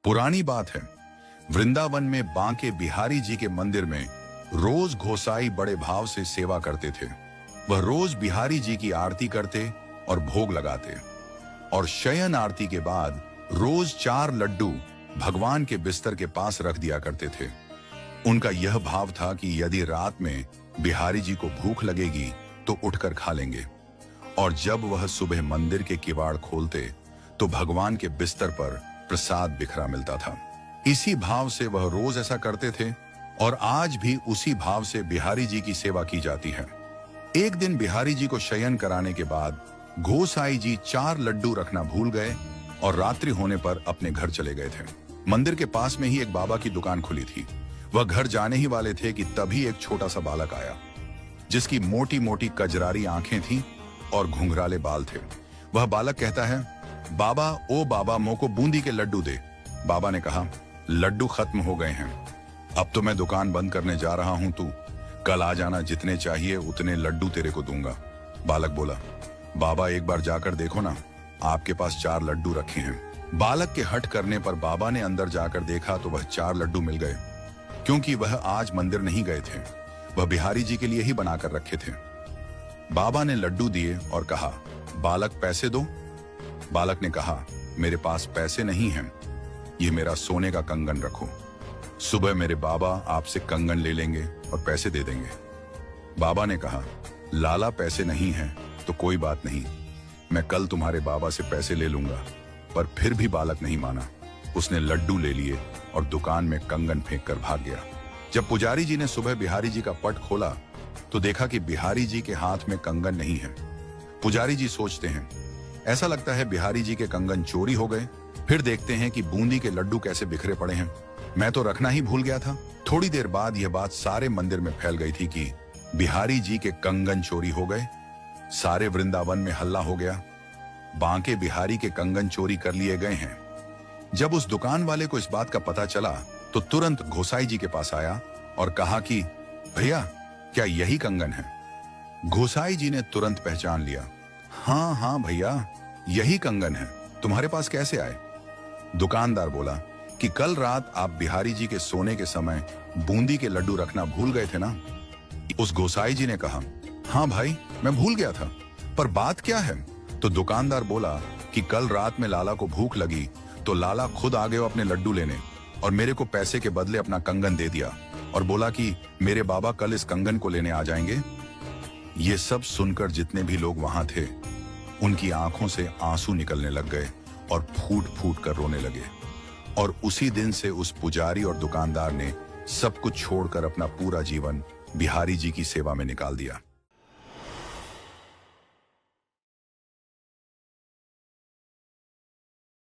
पुरानी बात है, वृंदावन में बांके बिहारी जी के मंदिर में रोज गोसाई बड़े भाव से सेवा करते थे। वह रोज बिहारी जी की आरती करते और भोग लगाते और शयन आरती के बाद रोज 4 लड्डू भगवान के बिस्तर के पास रख दिया करते थे। उनका यह भाव था कि यदि रात में बिहारी जी को भूख लगेगी तो उठकर खा लेंगे, और जब वह सुबह मंदिर के किवाड़ खोलते तो भगवान के बिस्तर पर प्रसाद बिखरा मिलता था। इसी भाव से वह रोज ऐसा करते थे और आज भी उसी भाव से बिहारी जी की सेवा की जाती है। एक दिन बिहारी जी को शयन कराने के बाद गोसाई जी 4 लड्डू रखना भूल गए और रात्रि होने पर अपने घर चले गए थे। मंदिर के पास में ही एक बाबा की दुकान खुली थी। वह घर जाने ही वाले थे कि तभी एक छोटा सा बालक आया, जिसकी मोटी मोटी कजरारी आंखें थीं और घुंघराले बाल थे। वह बालक कहता है, बाबा ओ बाबा, मोको बूंदी के लड्डू दे। बाबा ने कहा, लड्डू खत्म हो गए हैं, अब तो मैं दुकान बंद करने जा रहा हूं, तू कल आ जाना, जितने चाहिए उतने लड्डू तेरे को दूंगा। बालक बोला, बाबा एक बार जाकर देखो ना, आपके पास 4 लड्डू रखे हैं। बालक के हट करने पर बाबा ने अंदर जाकर देखा तो वह 4 लड्डू मिल गए, क्योंकि वह आज मंदिर नहीं गए थे, वह बिहारी जी के लिए ही बनाकर रखे थे। बाबा ने लड्डू दिए और कहा, बालक पैसे दो। बालक ने कहा, मेरे पास पैसे नहीं हैं, ये मेरा सोने का कंगन रखो, सुबह मेरे बाबा आपसे कंगन ले लेंगे और पैसे दे देंगे। बाबा ने कहा, लाला पैसे नहीं हैं तो कोई बात नहीं, मैं कल तुम्हारे बाबा से पैसे ले लूंगा। पर फिर भी बालक नहीं माना, उसने लड्डू ले लिए और दुकान में कंगन फेंक कर भाग गया। जब पुजारी जी ने सुबह बिहारी जी का पट खोला तो देखा कि बिहारी जी के हाथ में कंगन नहीं है। पुजारी जी सोचते हैं, ऐसा लगता है बिहारी जी के कंगन चोरी हो गए। फिर देखते हैं कि बूंदी के लड्डू कैसे बिखरे पड़े हैं, मैं तो रखना ही भूल गया था। थोड़ी देर बाद यह बात सारे मंदिर में फैल गई थी कि बिहारी जी के कंगन चोरी हो गए। सारे वृंदावन में हल्ला हो गया, बांके बिहारी के कंगन चोरी कर लिए गए हैं। जब उस दुकान वाले को इस बात का पता चला तो तुरंत गोसाई जी के पास आया और कहा कि भैया, क्या यही कंगन है? गोसाई जी ने तुरंत पहचान लिया, हाँ हाँ भैया, यही कंगन है, तुम्हारे पास कैसे आए? दुकानदार बोला कि कल रात आप बिहारी जी के सोने के समय बूंदी के लड्डू रखना भूल गए थे ना। उस गोसाई जी ने कहा, हाँ भाई, मैं भूल गया था, पर बात क्या है? तो दुकानदार बोला कि कल रात में लाला को भूख लगी तो लाला खुद आ गए अपने लड्डू लेने और मेरे को पैसे के बदले अपना कंगन दे दिया और बोला कि मेरे बाबा कल इस कंगन को लेने आ जाएंगे। ये सब सुनकर जितने भी लोग वहां थे, उनकी आंखों से आंसू निकलने लग गए और फूट फूट कर रोने लगे। और उसी दिन से उस पुजारी और दुकानदार ने सब कुछ छोड़कर अपना पूरा जीवन बिहारी जी की सेवा में निकाल दिया।